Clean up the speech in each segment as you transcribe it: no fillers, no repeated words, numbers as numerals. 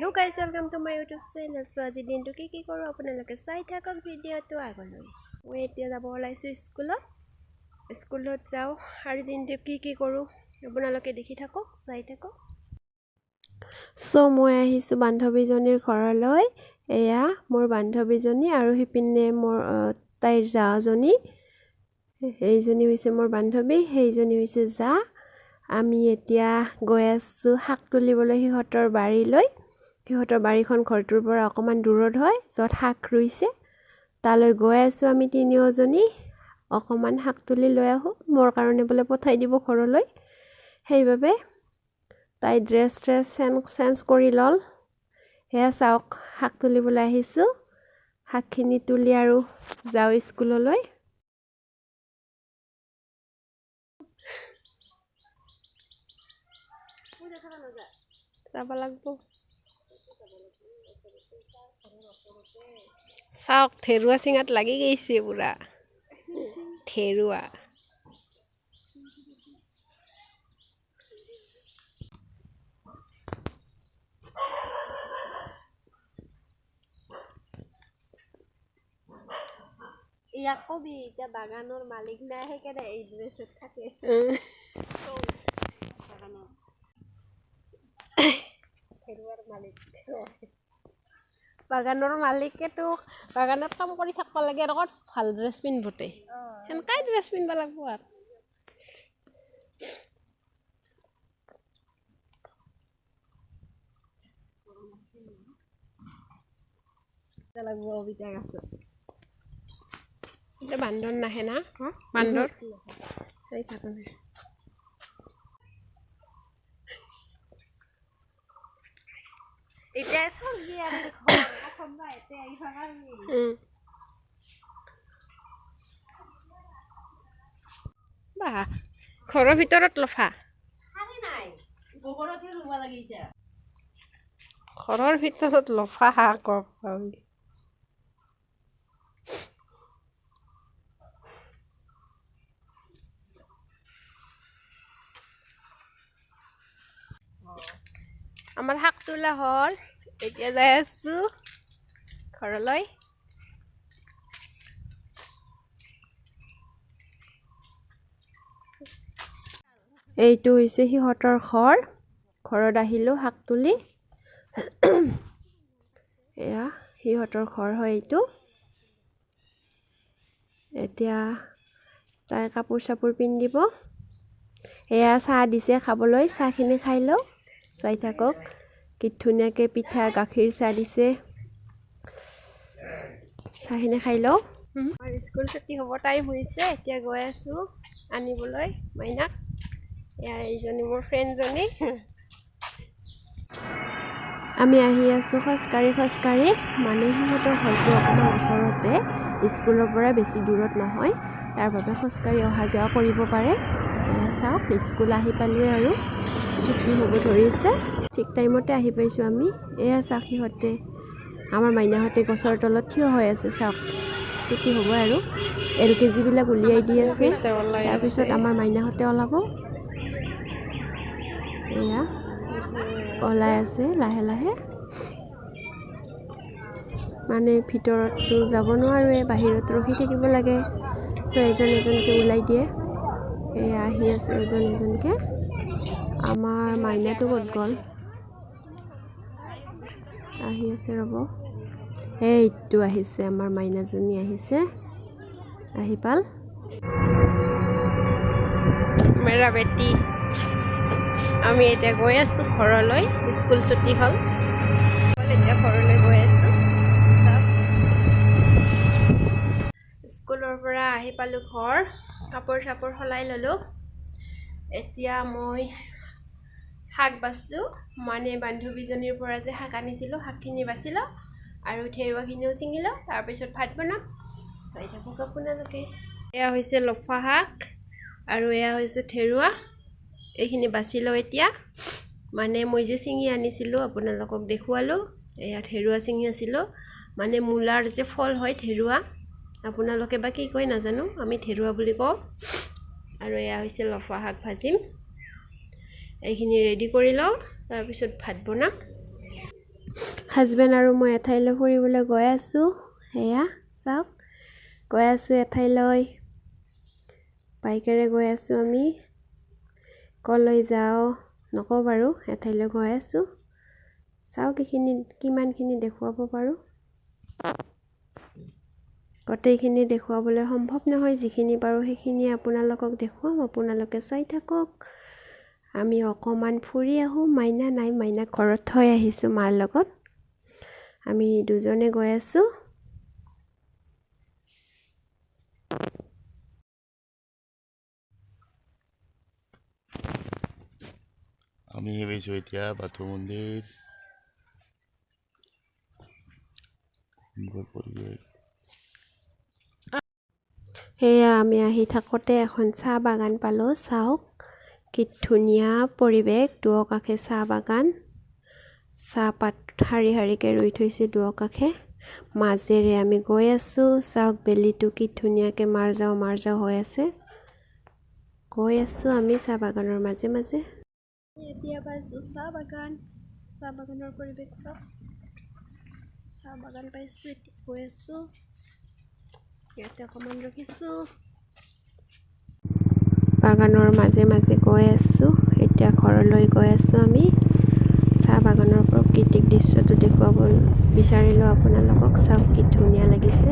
Hello guys, welcome to my YouTube channel. So আজি দিনটো কি কৰো আপোনালোকে চাই থাকক ভিডিওটো আগলৈ। মই এতিয়া যাব ওলাইছো স্কুলত যাও আৰু দিনটো কি কৰো আপোনালোকে দেখি থাকক চাই থাকক। So মই আহিছো বান্ধৱীজনীৰ ঘৰলৈ। এয়া মোৰ বান্ধৱীজনী আৰু হিপিনে মোৰ তাইৰ জাজনী। এইজনী হৈছে মোৰ বান্ধৱী, সেইজনী হৈছে জা। আমি এতিয়া গৈ আছো শাক তুলিবলৈ হিহঁতৰ বাৰীলৈ। হিহঁতৰ বাৰীখন ঘৰটোৰ পৰা অকমান দূৰত হয়, যত শাক ৰুইছে। তালৈ গৈ আছো আমি তিনিওজনী। অকমান শাক তুলি লৈ আহো, মোৰ কাৰণে বলে পঠাই দিব ঘৰলৈ। সেইবাবে তাই ড্ৰেছ চেঞ্জ কৰি লল। হেয়া চাওক, শাক তুলিবলৈ আহিছো। শাকখিনি তুলি আৰু যাও স্কুললৈ। যাব লাগব। চাওক থেৰুৱা চিঙাত লাগি গৈছে পুৰা থেৰুৱা। ইয়াক কবি এতিয়া বাগানৰ মালিক নাই, সেইকাৰণে এই ড্ৰেছত থাকে। বাগানৰ মালিকেতো বাগানত কাম কৰি থাকবা লাগে আৰু ভাল ড্ৰেছ পিন্ধবতে। সেনকাই ড্ৰেছ পিন্ধবা লাগব আৰু। এতিয়া বান্দৰ নাহে না? বান্দৰ সেই থাকে। এতিয়া চলবি আৰু ঘৰ এতে আহি থাকানি। বাহ, ঘৰৰ ভিতৰত লফা নাই, গোবৰতহে ৰুব লাগিছে। ঘৰৰ ভিতৰত লফা শাক পাবি। আমাৰ শাক তোলা হল, এতিয়া যাই আছো ঘৰলৈ। এইটো হৈছে সিহঁতৰ ঘৰ। ঘৰত আহিলো শাক তুলি। এয়া সিহঁতৰ ঘৰ হয় এইটো। এতিয়া তাই কাপোৰ চাপোৰ পিন্ধিব। এয়া চাহ দিছে খাবলৈ, চাহখিনি খাই লওঁ। চাই থাকক কি ধুনীয়াকে পিঠা গাখীৰ চাহ দিছে। চাহখিনি খাই লওঁ। আৰু স্কুল ছুটি হ'ব টাইম হৈছে, এতিয়া গৈ আছো আনিবলৈ মাইনাক। এয়া এইজনী মোৰ ফ্ৰেণ্ডজনী। আমি আহি আছো খোজকাঢ়ি মানে সিহঁতৰ ঘৰটো অকণমান ওচৰতে, স্কুলৰ পৰা বেছি দূৰত নহয়, তাৰ বাবে খোজকাঢ়ি অহা যোৱা কৰিব পাৰে। এয়া চাওক, স্কুল আহি পালোৱে আৰু ছুটি হ'ব ধৰিছে। ঠিক টাইমতে আহি পাইছোঁ আমি। এয়া চাওক, সিহঁতে আমাৰ মাইনাহঁতে গছৰ তলত থিয় হৈ আছে। চাওক, ছুটি হ'ব আৰু LKG বিলাক উলিয়াই দি আছে। তাৰপিছত আমাৰ মাইনাহঁতে ওলাব। এয়া ওলাই আছে লাহে লাহে। মানে ভিতৰততো যাব নোৱাৰোৱে, বাহিৰত ৰখি থাকিব লাগে। চ' এজনকে ওলাই দিয়ে। এয়া আহি আছে এজনকে। আমাৰ মাইনাটো ক'ত গ'ল? আহি আছে ৰ'ব। এইটো আহিছে, আমাৰ মাইনাজনী আহিছে। আহি পাল মেৰা বেটি। আমি এতিয়া গৈ আছো ঘৰলৈ, স্কুল ছুটি হ'ল। এতিয়া ঘৰলৈ গৈ আছো। স্কুলৰ পৰা আহি পালো ঘৰ, কাপোৰ চাপোৰ সলাই ললো। এতিয়া মই শাক বাচছো, মানে বান্ধৱীজনীৰ পৰা যে শাক আনিছিলো, শাকখিনি বাচিলো আৰু থেৰুৱাখিনিও ছিঙিলো। তাৰপিছত ভাত বনাম, চাই থাকক আপোনালোকে। এয়া হৈছে লফা শাক আৰু এয়া হৈছে থেৰুৱা। এইখিনি বাচি লওঁ এতিয়া। মানে মই যে ছিঙি আনিছিলোঁ আপোনালোকক দেখুৱালোঁ। এয়া থেৰুৱা ছিঙি আছিলোঁ, মানে মূলাৰ যে ফল হয় থেৰুৱা, আপোনালোকে বা কি কয় নাজানো, আমি থেৰুৱা বুলি কওঁ। আৰু এয়া হৈছে লফা শাক ভাজিম। এইখিনি ৰেডি কৰি লওঁ, তাৰপিছত ভাত বনাম। হাজবেণ্ড আৰু মই এঠাইলৈ ফুৰিবলৈ গৈ আছোঁ। সেয়া চাওক, গৈ আছোঁ এঠাইলৈ, বাইকেৰে গৈ আছোঁ আমি। ক'লৈ যাওঁ নকওঁ বাৰু, এঠাইলৈ গৈ আছোঁ। চাওক এইখিনি কিমানখিনি দেখুৱাব পাৰোঁ। গোটেইখিনি দেখুৱাবলৈ সম্ভৱ নহয়, যিখিনি পাৰোঁ সেইখিনি আপোনালোকক দেখুৱাম। আপোনালোকে চাই থাকক। আমি অকণমান ফুৰি আহোঁ। মাইনা নাই, মাইনাক ঘৰত থৈ আহিছোঁ মাৰ লগত। আমি দুজনে গৈ আছোঁ। আমি গৈছোঁ এতিয়া বাথৌ মন্দিৰ। সেয়া আমি আহি থাকোঁতে এখন চাহ বাগান পালোঁ। চাওক কি ধুনীয়া পৰিৱেশ, দুয়োকাষে চাহ বাগান, চাহপাত শাৰী শাৰীকৈ ৰুই থৈছে দুয়োকাষে। মাজেৰে আমি গৈ আছোঁ। চাওক বেলিটো কি ধুনীয়াকৈ মাৰ যাওঁ হৈ আছে। গৈ আছোঁ আমি চাহ বাগানৰ মাজে মাজে। এতিয়া পাইছোঁ চাহ বাগান, চাহ বাগানৰ পৰিৱেশ চাওক। চাহ বাগান পাইছোঁ, এতিয়া গৈ আছোঁ। ইয়াতে অকণমান ৰখিছোঁ, বাগানৰ মাজে মাজে গৈ আছোঁ। এতিয়া ঘৰলৈ গৈ আছোঁ আমি। চাহ বাগানৰ প্ৰাকৃতিক দৃশ্যটো দেখুৱাব বিচাৰিলোঁ আপোনালোকক। চাওক কি ধুনীয়া লাগিছে।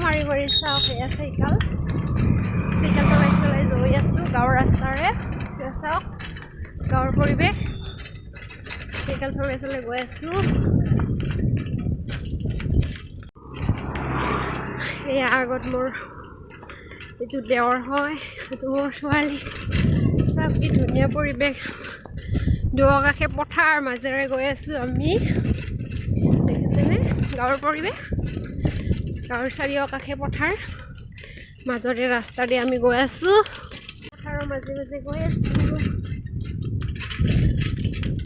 মাৰি মাৰি চাওক, সেয়া চাইকেল চলাই গৈ আছোঁ গাঁৱৰ ৰাস্তাৰে। চাওক গাঁৱৰ পৰিৱেশ, চাইকেল চলাই গৈ আছোঁ। এয়া আগত মোৰ এইটো দেওৰ হয়, এইটো মোৰ ছোৱালী। চাওক কি ধুনীয়া পৰিৱেশ, দুয়োকাষে পথাৰ মাজেৰে গৈ আছোঁ আমি। দেখিছেনে গাঁৱৰ পৰিৱেশ? গাঁৱৰ চাৰিওকাষে পথাৰ, মাজৰে ৰাস্তা দি আমি গৈ আছোঁ। পথাৰৰ মাজে মাজে গৈ আছোঁ।